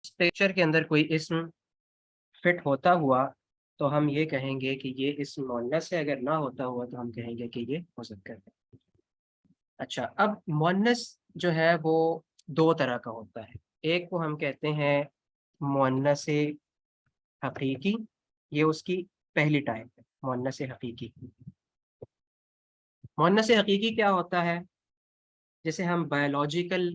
اس picture کے اندر کوئی اسم فٹ ہوتا ہوا تو ہم یہ کہیں گے کہ یہ اسم مؤنث ہے، اگر نہ ہوتا ہوا تو ہم کہیں گے کہ یہ مذکر ہے۔ اچھا، اب مؤنث جو ہے وہ دو طرح کا ہوتا ہے۔ ایک کو ہم کہتے ہیں مؤنث حقیقی، یہ اس کی پہلی ٹائپ ہے، مؤنث حقیقی۔ مؤنث حقیقی کیا ہوتا ہے؟ جیسے ہم بایولوجیکل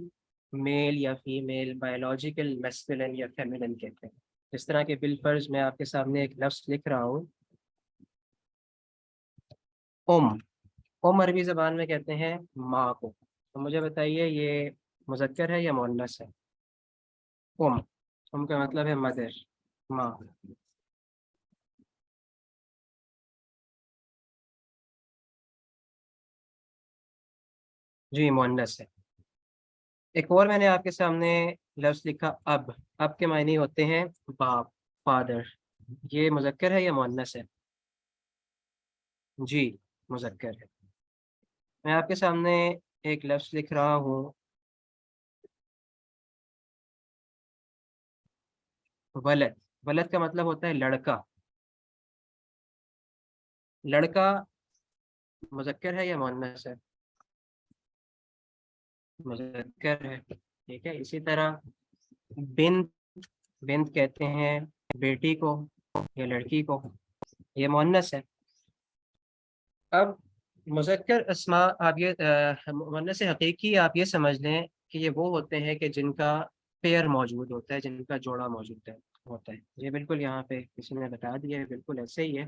میل یا فیمیل، بایولوجیکل میسکولن یا فیمینن کہتے ہیں۔ اس طرح کے بالفرض میں آپ کے سامنے ایک لفظ لکھ رہا ہوں، عربی زبان میں کہتے ہیں ماں کو۔ تو مجھے بتائیے یہ مذکر ہے یا مؤنث ہے؟ کا مطلب ہے مدر، ماں۔ جی مؤنث ہے۔ ایک اور میں نے آپ کے سامنے لفظ لکھا اب کے معنی ہوتے ہیں باپ، فادر۔ یہ مذکر ہے یا مؤنث ہے؟ جی مذکر ہے۔ میں آپ کے سامنے ایک لفظ لکھ رہا ہوں ولد۔ ولد کا مطلب ہوتا ہے لڑکا۔ لڑکا مذکر ہے یا مؤنث ہے؟ مذکر ہے، ٹھیک ہے۔ اسی طرح بنت، بنت کہتے ہیں بیٹی کو یا لڑکی کو، یہ مؤنث ہے۔ اب مذکر اسماء آپ یہ مؤنث حقیقی آپ یہ سمجھ لیں کہ یہ وہ ہوتے ہیں کہ جن کا پیر موجود ہوتا ہے، جن کا جوڑا موجود ہوتا ہے۔ یہ بالکل یہاں پہ کسی نے بتا دیا ہے، بالکل ایسے ہی ہے۔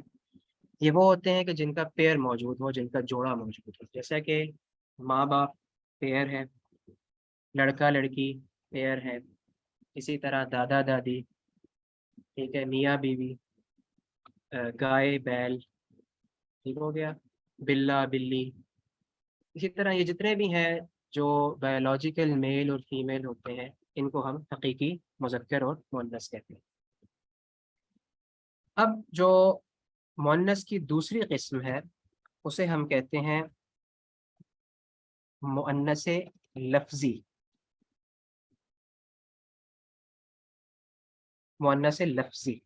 یہ وہ ہوتے ہیں کہ جن کا پیر موجود ہو، جن کا جوڑا موجود ہو، جیسا کہ ماں باپ پیر ہے، لڑکا لڑکی پیر ہے، اسی طرح دادا دادی، ٹھیک ہے، میاں بیوی، گائے بیل، ٹھیک ہو گیا، بلا بلی۔ اسی طرح یہ جتنے بھی ہیں جو بایولوجیکل میل اور فیمیل ہوتے ہیں، ان کو ہم حقیقی مذکر اور مؤنث کہتے ہیں۔ اب جو مؤنث کی دوسری قسم ہے اسے ہم کہتے ہیں مؤنث لفظی۔ مؤنث لفظی،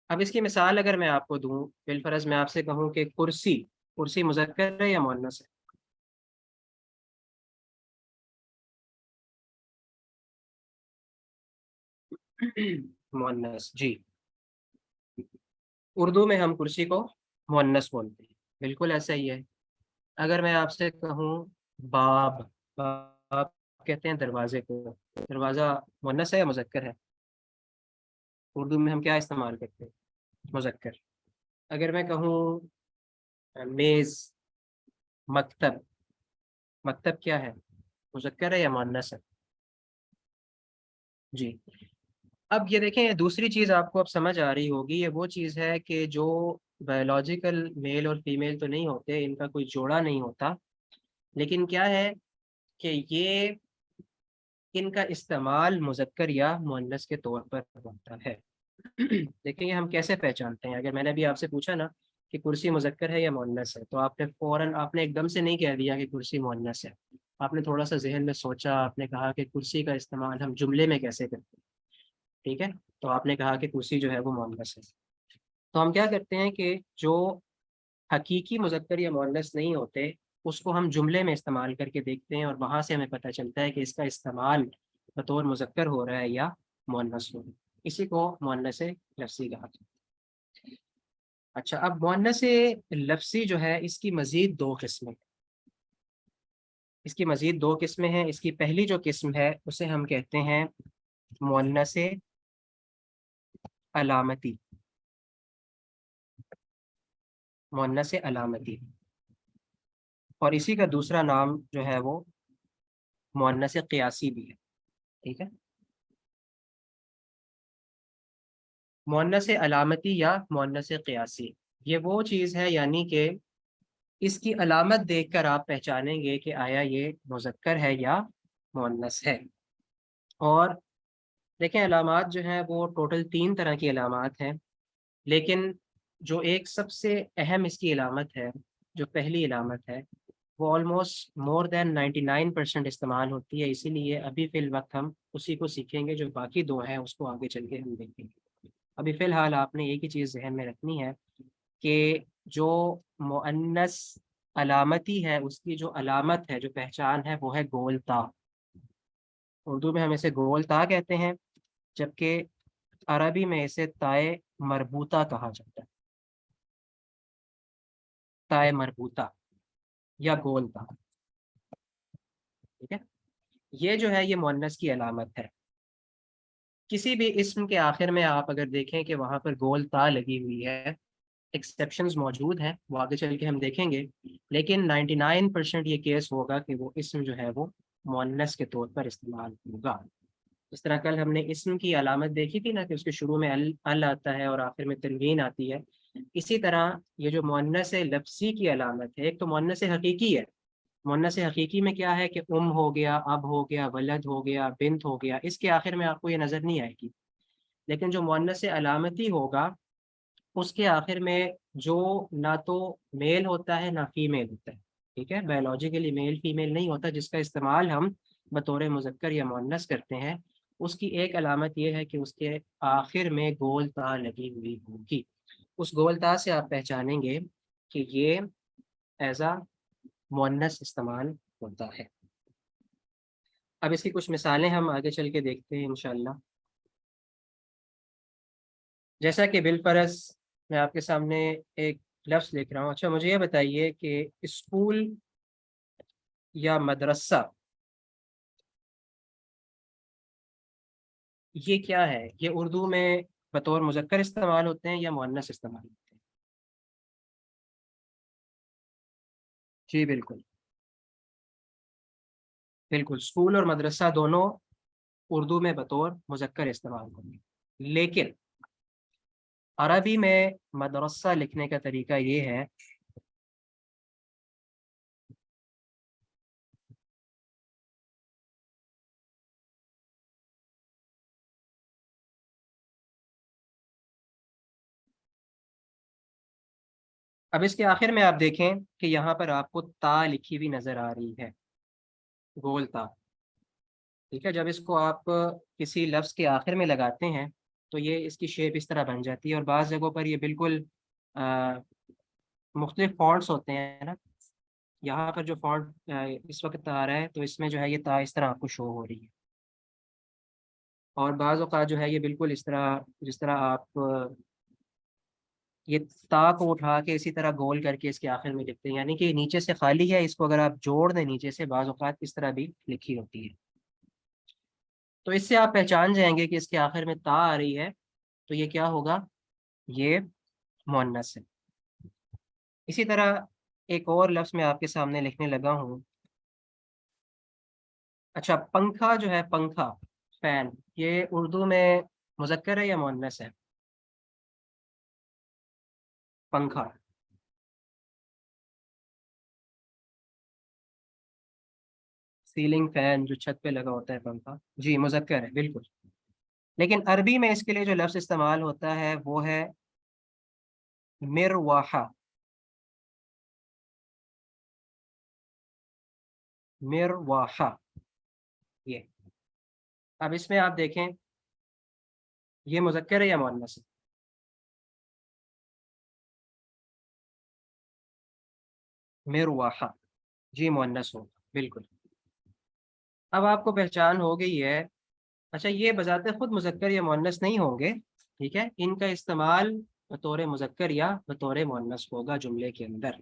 اب اس کی مثال اگر میں آپ کو دوں، بالفرض میں آپ سے کہوں کہ کرسی، کرسی مذکر ہے یا مؤنث ہے؟ مؤنث، جی۔ اردو میں ہم کرسی کو مؤنث بولتے ہیں، بالکل ایسا ہی ہے۔ اگر میں آپ سے کہوں باب، باب کہتے ہیں دروازے کو، دروازہ مؤنث ہے یا مذکر ہے؟ اردو میں ہم کیا استعمال کرتے ہیں؟ مذکر۔ اگر میں کہوں میز، مکتب، مکتب کیا ہے؟ مذکر ہے یا مؤنث ہے؟ جی۔ اب یہ دیکھیں دوسری چیز آپ کو اب سمجھ آ رہی ہوگی، یہ وہ چیز ہے کہ جو بایولوجیکل میل اور فیمیل تو نہیں ہوتے، ان کا کوئی جوڑا نہیں ہوتا، لیکن کیا ہے کہ یہ ان کا استعمال مذکر یا مؤنث کے طور پر ہوتا ہے۔ دیکھیں یہ ہم کیسے پہچانتے ہیں؟ اگر میں نے بھی آپ سے پوچھا نا کہ کرسی مذکر ہے یا مؤنث ہے، تو آپ نے فوراً، آپ نے ایک دم سے نہیں کہہ دیا کہ کرسی مؤنث ہے، آپ نے تھوڑا سا ذہن میں سوچا، آپ نے کہا کہ کرسی کا استعمال ہم جملے میں کیسے کرتے ہیں، ٹھیک ہے؟ تو آپ نے کہا کہ کرسی جو ہے وہ مؤنث ہے۔ تو ہم کیا کرتے ہیں کہ جو حقیقی مذکر یا مؤنث نہیں ہوتے اس کو ہم جملے میں استعمال کر کے دیکھتے ہیں، اور وہاں سے ہمیں پتہ چلتا ہے کہ اس کا استعمال بطور مذکر ہو رہا ہے یا مؤنث ہو رہا ہے۔ اسی کو مؤنث لفظی کہا جاتا ہے۔ اچھا، اب مؤنث لفظی جو ہے اس کی مزید دو قسمیں، اس کی مزید دو قسمیں ہیں۔ اس کی پہلی جو قسم ہے اسے ہم کہتے ہیں مؤنث علامتی، مؤنث علامتی، اور اسی کا دوسرا نام جو ہے وہ مؤنث قیاسی بھی ہے، ٹھیک ہے؟ مؤنث علامتی یا مؤنث قیاسی یہ وہ چیز ہے، یعنی کہ اس کی علامت دیکھ کر آپ پہچانیں گے کہ آیا یہ مذکر ہے یا مؤنث ہے۔ اور دیکھیں علامات جو ہیں وہ ٹوٹل تین طرح کی علامات ہیں، لیکن جو ایک سب سے اہم اس کی علامت ہے، جو پہلی علامت ہے، وہ آلموسٹ مور دین 99% استعمال ہوتی ہے، اسی لیے ابھی فی الوقت ہم اسی کو سیکھیں گے، جو باقی دو ہیں اس کو آگے چل کے ہم دیکھیں گے۔ ابھی فی الحال آپ نے ایک ہی چیز ذہن میں رکھنی ہے کہ جو مؤنث علامتی ہے، اس کی جو علامت ہے، جو پہچان ہے، وہ ہے گول تا۔ اردو میں ہم اسے گول تا کہتے ہیں، جبکہ عربی میں اسے تائے مربوطہ کہا جاتا ہے، تائے مربوطہ یا گول تا، ٹھیک ہے۔ یہ جو ہے یہ مؤنث کی علامت ہے۔ کسی بھی اسم کے آخر میں آپ اگر دیکھیں کہ وہاں پر گول تا لگی ہوئی ہے، ایکسیپشنز موجود ہیں، وہ آگے چل کے ہم دیکھیں گے، لیکن 99% یہ کیس ہوگا کہ وہ اسم جو ہے وہ مؤنث کے طور پر استعمال ہوگا۔ اس طرح کل ہم نے اسم کی علامت دیکھی تھی نا، کہ اس کے شروع میں ال آتا ہے اور آخر میں تنوین آتی ہے، اسی طرح یہ جو مؤنث لفظی کی علامت ہے، ایک تو مؤنث حقیقی ہے۔ مؤنث حقیقی میں کیا ہے کہ ہو گیا، اب ہو گیا، ولد ہو گیا، بنت ہو گیا، اس کے آخر میں آپ کو یہ نظر نہیں آئے گی۔ لیکن جو مؤنث علامتی ہوگا، اس کے آخر میں جو نہ تو میل ہوتا ہے نہ فیمیل ہوتا ہے، ٹھیک ہے، بایولوجیکلی میل فیمیل نہیں ہوتا، جس کا استعمال ہم بطور مذکر یا مؤنث کرتے ہیں، اس کی ایک علامت یہ ہے کہ اس کے آخر میں گول تا لگی ہوئی ہوگی۔ اس گول تا سے آپ پہچانیں گے کہ یہ ایز اے مؤنث استعمال ہوتا ہے۔ اب اس کی کچھ مثالیں ہم آگے چل کے دیکھتے ہیں انشاءاللہ۔ جیسا کہ بالفرض میں آپ کے سامنے ایک لفظ لکھ رہا ہوں۔ اچھا مجھے یہ بتائیے کہ اسکول یا مدرسہ، یہ کیا ہے؟ یہ اردو میں بطور مذکر استعمال ہوتے ہیں یا مؤنث استعمال ہوتے ہیں؟ جی بالکل، بالکل اسکول اور مدرسہ دونوں اردو میں بطور مذکر استعمال ہوتے ہیں، لیکن عربی میں مدرسہ لکھنے کا طریقہ یہ ہے، اب اس کے آخر میں آپ دیکھیں کہ یہاں پر آپ کو تا لکھی ہوئی نظر آ رہی ہے، گول تا، ٹھیک ہے۔ جب اس کو آپ کسی لفظ کے آخر میں لگاتے ہیں تو یہ اس کی شیپ اس طرح بن جاتی ہے، اور بعض جگہوں پر یہ بالکل مختلف فونٹس ہوتے ہیں نا، یہاں پر جو فونٹ اس وقت آ رہا ہے تو اس میں جو ہے یہ تا اس طرح آپ کو شو ہو رہی ہے، اور بعض اوقات جو ہے یہ بالکل اس طرح، جس طرح آپ یہ تا کو اٹھا کے اسی طرح گول کر کے اس کے آخر میں لکھتے ہیں، یعنی کہ نیچے سے خالی ہے، اس کو اگر آپ جوڑ دیں نیچے سے، بعض اوقات اس طرح بھی لکھی ہوتی ہے، تو اس سے آپ پہچان جائیں گے کہ اس کے آخر میں تا آ رہی ہے تو یہ کیا ہوگا، یہ مؤنث ہے۔ اسی طرح ایک اور لفظ میں آپ کے سامنے لکھنے لگا ہوں۔ اچھا پنکھا جو ہے، پنکھا، فین، یہ اردو میں مذکر ہے یا مؤنث ہے؟ پنکھا، سیلنگ فین جو چھت پہ لگا ہوتا ہے پنکھا، جی مذکر ہے بالکل، لیکن عربی میں اس کے لیے جو لفظ استعمال ہوتا ہے وہ ہے مروحہ، مروحہ، یہ اب اس میں آپ دیکھیں یہ مذکر ہے یا مؤنث ہے؟ مروحہ، جی مؤنث ہوگا بالکل۔ اب آپ کو پہچان ہو گئی ہے۔ اچھا یہ بذات خود مذکر یا مؤنث نہیں ہوں گے، ٹھیک ہے، ان کا استعمال بطور مذکر یا بطور مؤنث ہوگا جملے کے اندر۔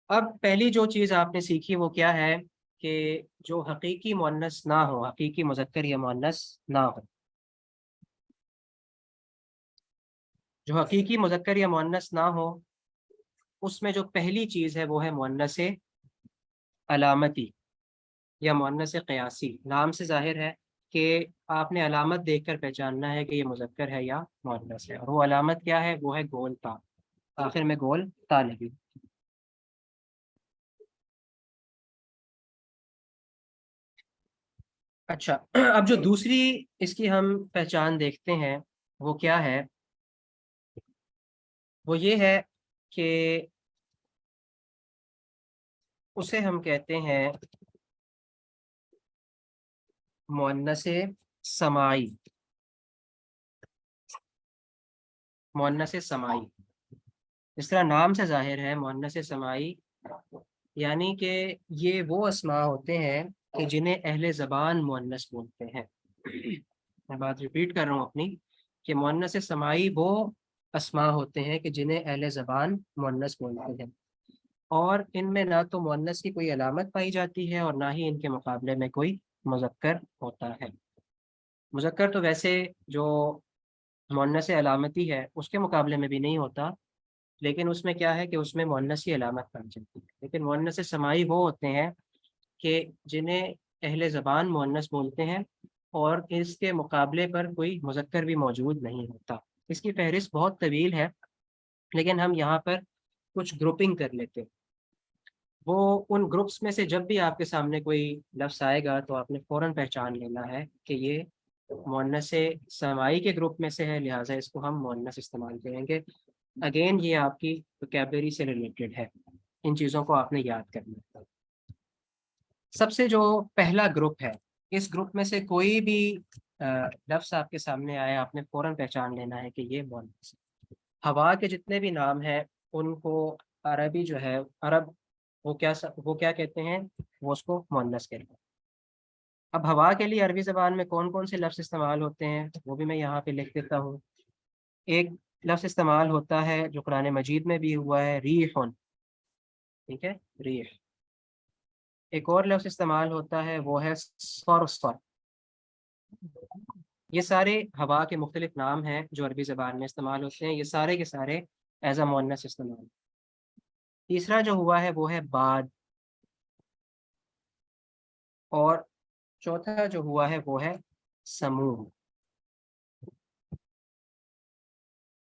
اب پہلی جو چیز آپ نے سیکھی وہ کیا ہے کہ جو حقیقی مؤنث نہ ہو، حقیقی مذکر یا مؤنث نہ ہو، جو حقیقی مذکر یا مؤنث نہ ہو، اس میں جو پہلی چیز ہے وہ ہے مؤنث علامتی یا مؤنث قیاسی۔ نام سے ظاہر ہے کہ آپ نے علامت دیکھ کر پہچاننا ہے کہ یہ مذکر ہے یا مؤنث ہے، اور وہ علامت کیا ہے، وہ ہے گول تا، آخر میں گول تا لگی۔ اچھا اب جو دوسری اس کی ہم پہچان دیکھتے ہیں وہ کیا ہے، وہ یہ ہے کہ اسے ہم کہتے ہیں مؤنث سماعی. مؤنث سماعی اس طرح نام سے ظاہر ہے مؤنث سماعی، یعنی کہ یہ وہ اسماء ہوتے ہیں کہ جنہیں اہل زبان مؤنث بولتے ہیں. میں بات ریپیٹ کر رہا ہوں اپنی، کہ مؤنث سماعی وہ اسماء ہوتے ہیں کہ جنہیں اہل زبان مؤنث بولتے ہیں، اور ان میں نہ تو مؤنث کی کوئی علامت پائی جاتی ہے اور نہ ہی ان کے مقابلے میں کوئی مذکر ہوتا ہے. مذکر تو ویسے جو مؤنث علامتی ہے اس کے مقابلے میں بھی نہیں ہوتا، لیکن اس میں کیا ہے کہ اس میں مؤنث کی علامت پائی جاتی ہے. لیکن مؤنث سماعی وہ ہوتے ہیں کہ جنہیں اہل زبان مؤنث بولتے ہیں اور اس کے مقابلے پر کوئی مذکر بھی موجود نہیں ہوتا. اس کی فہرست بہت طویل ہے، لیکن ہم یہاں پر کچھ گروپنگ کر لیتے ہیں. وہ ان گروپس میں سے جب بھی آپ کے سامنے کوئی لفظ آئے گا تو آپ نے فوراً پہچان لینا ہے کہ یہ مؤنث سماعی کے گروپ میں سے ہے، لہٰذا اس کو ہم مؤنث استعمال کریں گے. اگین یہ آپ کی وکیبلری سے ریلیٹڈ ہے، ان چیزوں کو آپ نے یاد کرنا ہے. سب سے جو پہلا گروپ ہے، اس گروپ میں سے کوئی بھی لفظ آپ کے سامنے آیا آپ نے فوراً پہچان لینا ہے کہ یہ مؤنث ہے. ہوا کے جتنے بھی نام ہیں ان کو عربی جو ہے عرب وہ کیا کہتے ہیں، وہ اس کو مؤنث کہتے ہیں. اب ہوا کے لیے عربی زبان میں کون کون سے لفظ استعمال ہوتے ہیں وہ بھی میں یہاں پہ لکھ دیتا ہوں. ایک لفظ استعمال ہوتا ہے جو قرآن مجید میں بھی ہوا ہے، ریحن. ٹھیک ہے، ریح. ایک اور لفظ استعمال ہوتا ہے وہ ہے صرصر. یہ سارے ہوا کے مختلف نام ہیں جو عربی زبان میں استعمال ہوتے ہیں، یہ سارے کے سارے ایز اے مؤنث استعمال. تیسرا جو ہوا ہے وہ ہے باد، اور چوتھا جو ہوا ہے وہ ہے سموم.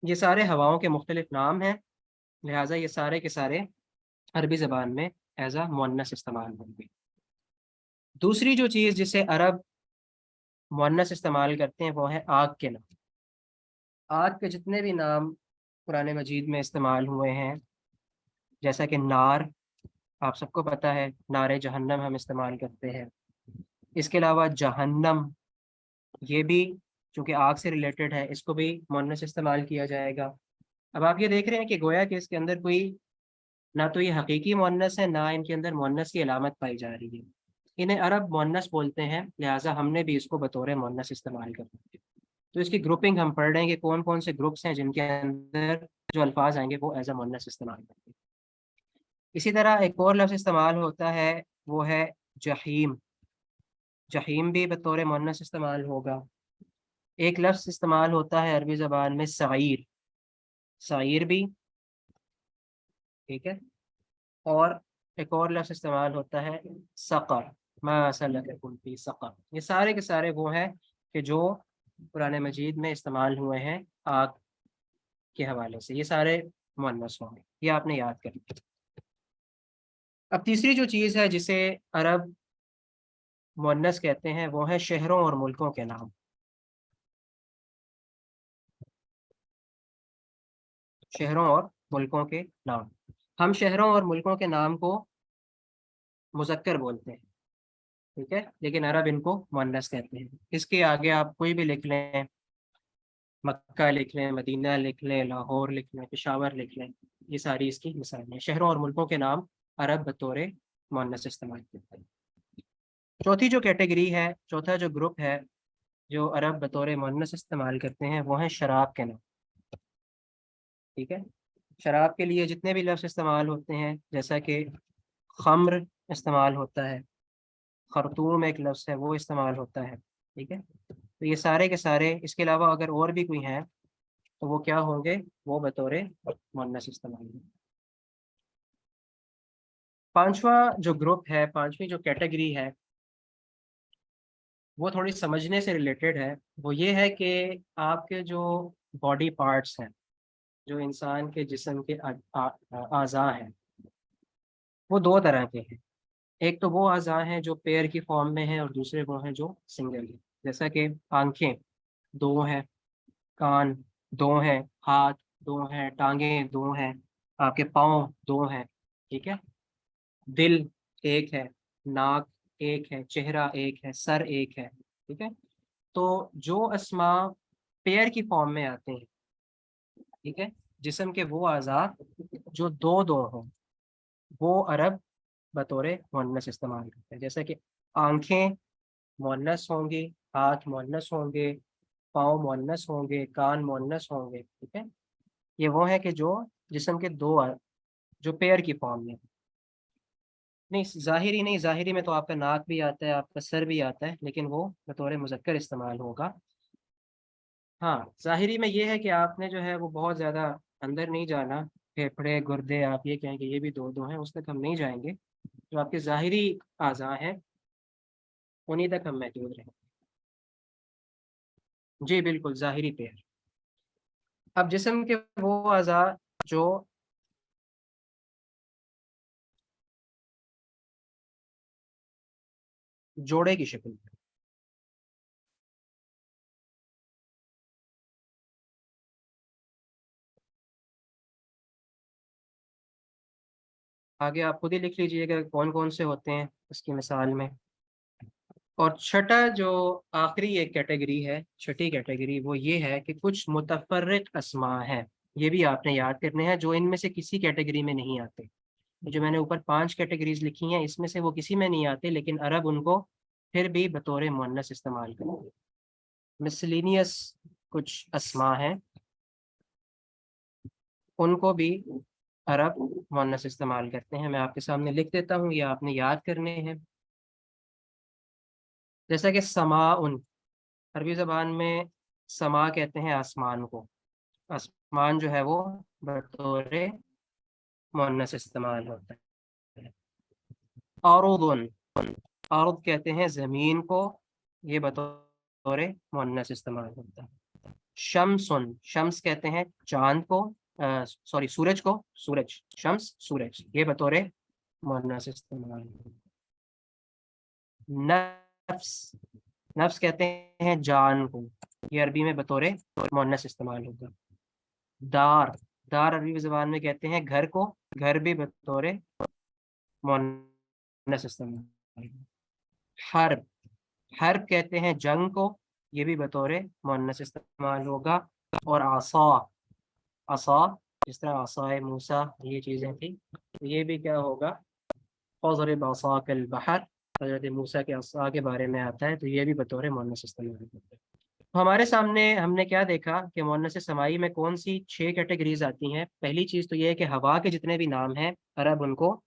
یہ سارے ہواؤں کے مختلف نام ہیں، لہٰذا یہ سارے کے سارے عربی زبان میں ایز اے مؤنث استعمال ہوں گے. دوسری جو چیز جسے عرب مؤنث استعمال کرتے ہیں وہ ہے آگ کے نام. آگ کے جتنے بھی نام قرآن مجید میں استعمال ہوئے ہیں، جیسا کہ نار، آپ سب کو پتہ ہے نار جہنم ہم استعمال کرتے ہیں. اس کے علاوہ جہنم، یہ بھی چونکہ آگ سے ریلیٹڈ ہے اس کو بھی مؤنث استعمال کیا جائے گا. اب آپ یہ دیکھ رہے ہیں کہ گویا کہ اس کے اندر کوئی نہ تو یہ حقیقی مؤنث ہے، نہ ان کے اندر مؤنث کی علامت پائی جا رہی ہے. انہیں عرب مؤنث بولتے ہیں، لہٰذا ہم نے بھی اس کو بطور مؤنث استعمال کرنا ہے. تو اس کی گروپنگ ہم پڑھ رہے ہیں کہ کون کون سے گروپس ہیں جن کے اندر جو الفاظ آئیں گے وہ ایز اے مؤنث استعمال کریں گے. اسی طرح ایک اور لفظ استعمال ہوتا ہے وہ ہے جحیم. جحیم بھی بطور مؤنث استعمال ہوگا. ایک لفظ استعمال ہوتا ہے عربی زبان میں سعیر. سعیر بھی ٹھیک ہے. اور ایک اور لفظ استعمال ہوتا ہے سقر. ما سلککم فی سقر. یہ سارے کے سارے وہ ہیں کہ جو قرآن مجید میں استعمال ہوئے ہیں آگ کے حوالے سے، یہ سارے مؤنث ہوں گے، یہ آپ نے یاد کرنا. اب تیسری جو چیز ہے جسے عرب مؤنث کہتے ہیں وہ ہے شہروں اور ملکوں کے نام. شہروں اور ملکوں کے نام، ہم شہروں اور ملکوں کے نام کو مذکر بولتے ہیں، ٹھیک ہے، لیکن عرب ان کو مؤنث کہتے ہیں. اس کے آگے آپ کوئی بھی لکھ لیں، مکہ لکھ لیں، مدینہ لکھ لیں، لاہور لکھ لیں، پشاور لکھ لیں، یہ ساری اس کی مثالیں ہیں. شہروں اور ملکوں کے نام عرب بطور مؤنث استعمال کرتے ہیں. چوتھی جو کیٹیگری ہے، چوتھا جو گروپ ہے جو عرب بطور مؤنث استعمال کرتے ہیں وہ ہیں شراب کے نام. ٹھیک ہے، شراب کے لیے جتنے بھی لفظ استعمال ہوتے ہیں، جیسا کہ خمر استعمال ہوتا ہے، خرطوم ایک لفظ ہے وہ استعمال ہوتا ہے. ٹھیک ہے، تو یہ سارے کے سارے، اس کے علاوہ اگر اور بھی کوئی ہیں تو وہ کیا ہوں گے، وہ بطور مؤنث استعمال ہوں گے. پانچواں جو گروپ ہے، پانچویں جو کیٹیگری ہے وہ تھوڑی سمجھنے سے ریلیٹڈ ہے. وہ یہ ہے کہ آپ کے جو باڈی پارٹس ہیں، جو انسان کے جسم کے اعضاء ہیں، وہ دو طرح کے ہیں. ایک تو وہ اعضاء ہیں جو پیر کی فارم میں ہیں، اور دوسرے وہ ہیں جو سنگل ہیں. جیسا کہ آنکھیں دو ہیں، کان دو ہیں، ہاتھ دو ہیں، ٹانگیں دو ہیں، آپ کے پاؤں دو ہیں. ٹھیک ہے، دل ایک ہے، ناک ایک ہے، چہرہ ایک ہے، سر ایک ہے، ٹھیک ہے. تو جو اسما پیئر کی فارم میں آتے ہیں، ٹھیک ہے، جسم کے وہ اعضاء جو دو دو ہوں، وہ عرب بطور مؤنث استعمال کرتے ہیں. جیسا کہ آنکھیں مؤنث ہوں گی، ہاتھ مؤنث ہوں گے، پاؤں مؤنث ہوں گے، کان مؤنث ہوں گے، ٹھیک ہے. یہ وہ ہے کہ جو جسم کے دو جو پیئر کی فارم میں. نہیں ظاہری نہیں، ظاہری میں تو آپ کا ناک بھی آتا ہے، آپ کا سر بھی آتا ہے، لیکن وہ بطور مذکر استعمال ہوگا. ہاں ظاہری میں یہ ہے کہ آپ نے جو ہے وہ بہت زیادہ اندر نہیں جانا. پھیپھڑے گردے آپ یہ کہیں کہ یہ بھی دو دو ہیں، اس تک ہم نہیں جائیں گے. جو آپ کے ظاہری اعضاء ہیں انہیں تک ہم محدود رہیں. جی بالکل ظاہری پیر. اب جسم کے وہ اعضاء جو جوڑے کی شکل میں. آگے آپ خود ہی لکھ لیجئے گا کون کون سے ہوتے ہیں اس کی مثال میں. اور چھٹا جو آخری ایک کیٹیگری ہے، چھٹی کیٹیگری، وہ یہ ہے کہ کچھ متفرق اسماء ہیں. یہ بھی آپ نے یاد کرنے ہیں جو ان میں سے کسی کیٹیگری میں نہیں آتے. جو میں نے اوپر 5 کیٹیگریز لکھی ہیں اس میں سے وہ کسی میں نہیں آتے، لیکن عرب ان کو پھر بھی بطور مؤنث استعمال کرتے. مسلینیس کچھ اسماء ہیں، ان کو بھی عرب مؤنث استعمال کرتے ہیں. میں آپ کے سامنے لکھ دیتا ہوں، یہ آپ نے یاد کرنے ہیں. جیسا کہ سماء، عربی زبان میں سما کہتے ہیں آسمان کو. آسمان جو ہے وہ بطور مؤنث استعمال ہوتا ہے. ارض، ارض کہتے ہیں زمین کو، یہ بطور مؤنث استعمال ہوتا ہے. شمس، شمس کہتے ہیں چاند کو، سوری سورج کو، سورج، شمس سورج، یہ بطور مؤنث استعمال ہوتا ہے. نفس، نفس کہتے ہیں جان کو، یہ عربی میں بطور مؤنث استعمال ہوتا ہے. دار، دار عربی زبان میں کہتے ہیں گھر کو، گھر بھی بطور مؤنث استعمال ہوتا ہے. حرب، حرب کہتے ہیں جنگ کو، یہ بھی بطور مؤنث استعمال ہوگا. اور عصا، عصا جس طرح عصائے موسیٰ یہ چیزیں تھیں، یہ بھی کیا ہوگا، فضرب عصاک البحر، حضرت موسیٰ کے عصا کے بارے میں آتا ہے، تو یہ بھی بطور مؤنث استعمال ہوتا ہے. تو ہمارے سامنے ہم نے کیا دیکھا کہ مؤنث سماعی میں کون سی 6 کیٹیگریز آتی ہیں. پہلی چیز تو یہ ہے کہ ہوا کے جتنے بھی نام ہیں عرب ان کو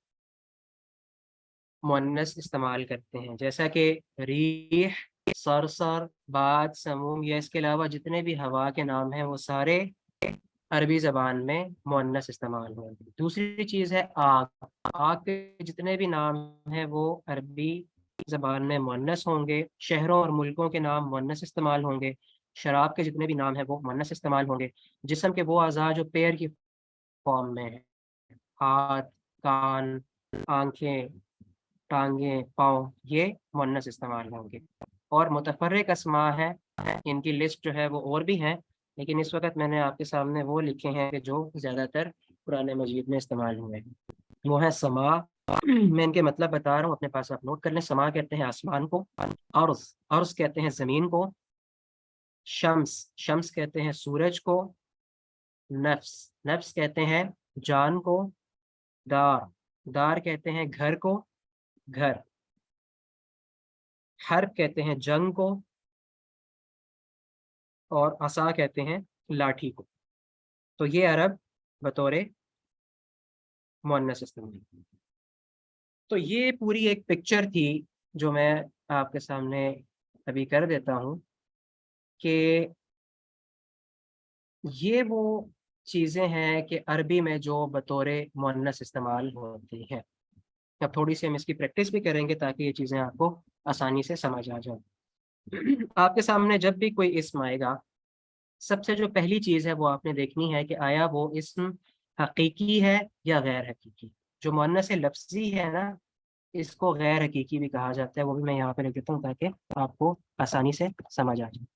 مؤنث استعمال کرتے ہیں، جیسا کہ ریح، صرصر، باد، سموم، یا اس کے علاوہ جتنے بھی ہوا کے نام ہیں وہ سارے عربی زبان میں مؤنث استعمال ہوں گے. دوسری چیز ہے آگ، آگ کے جتنے بھی نام ہیں وہ عربی زبان میں مؤنث ہوں گے. شہروں اور ملکوں کے نام مؤنث استعمال ہوں گے. شراب کے جتنے بھی نام ہیں وہ مؤنث استعمال ہوں گے. جسم کے وہ اعضاء جو پیر کی فارم میں ہیں، ہاتھ، کان، آنکھیں، ٹانگیں، پاؤں، یہ مؤنث استعمال ہوں گے. اور متفرق اسماء ہیں، ان کی لسٹ جو ہے وہ اور بھی ہیں، لیکن اس وقت میں نے آپ کے سامنے وہ لکھے ہیں کہ جو زیادہ تر قرآن مجید میں استعمال ہوئے ہیں. وہ ہے سما، میں ان کے مطلب بتا رہا ہوں، اپنے پاس آپ نوٹ کر لیں. سما کہتے ہیں آسمان کو، ارض، ارض کہتے ہیں زمین کو، شمس، شمس کہتے ہیں سورج کو، نفس، نفس کہتے ہیں جان کو، دار، دار کہتے ہیں گھر کو، گھر، حرب کہتے ہیں جنگ کو، اور عصا کہتے ہیں لاٹھی کو. تو یہ عرب بطور مؤنث استعمال. تو یہ پوری ایک پکچر تھی جو میں آپ کے سامنے ابھی کر دیتا ہوں کہ یہ وہ چیزیں ہیں کہ عربی میں جو بطور مؤنث استعمال ہوتی ہیں. اب تھوڑی سی ہم اس کی پریکٹس بھی کریں گے تاکہ یہ چیزیں آپ کو آسانی سے سمجھ آ جائیں. آپ کے سامنے جب بھی کوئی اسم آئے گا، سب سے جو پہلی چیز ہے وہ آپ نے دیکھنی ہے کہ آیا وہ اسم حقیقی ہے یا غیر حقیقی. جو مؤنث لفظی ہے نا، اس کو غیر حقیقی بھی کہا جاتا ہے، وہ بھی میں یہاں پہ لکھ دیتا ہوں تاکہ آپ کو آسانی سے سمجھ آ جائے.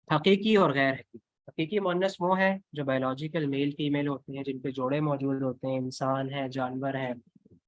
حقیقی اور غیر حقیقی. حقیقی مؤنث وہ ہے جو بایولوجیکل میل فیمیل ہوتے ہیں، جن پہ جوڑے موجود ہوتے ہیں، انسان ہے، جانور ہے،